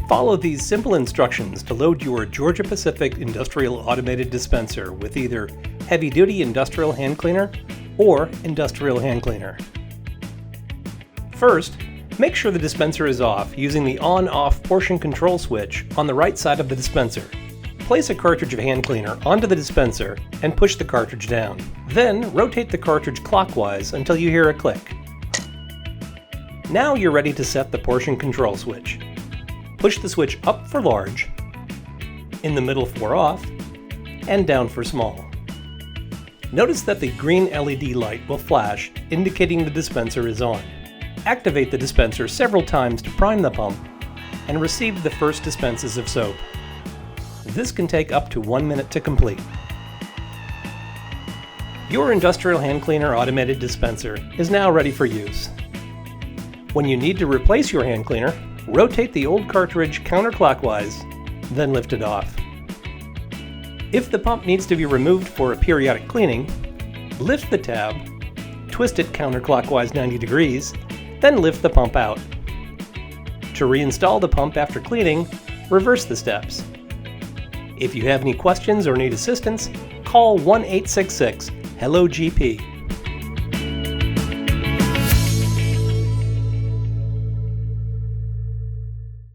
Follow these simple instructions to load your Georgia Pacific Industrial Automated Dispenser with either heavy-duty industrial hand cleaner or industrial hand cleaner. First, make sure the dispenser is off using the on-off portion control switch on the right side of the dispenser. Place a cartridge of hand cleaner onto the dispenser and push the cartridge down. Then rotate the cartridge clockwise until you hear a click. Now you're ready to set the portion control switch. Push the switch up for large, in the middle for off, and down for small. Notice that the green LED light will flash, indicating the dispenser is on. Activate the dispenser several times to prime the pump and receive the first dispenses of soap. This can take up to 1 minute to complete. Your industrial hand cleaner automated dispenser is now ready for use. When you need to replace your hand cleaner, rotate the old cartridge counterclockwise, then lift it off. If the pump needs to be removed for a periodic cleaning, lift the tab, twist it counterclockwise 90 degrees, then lift the pump out. To reinstall the pump after cleaning, reverse the steps. If you have any questions or need assistance, call 1-866-HELLO-GP.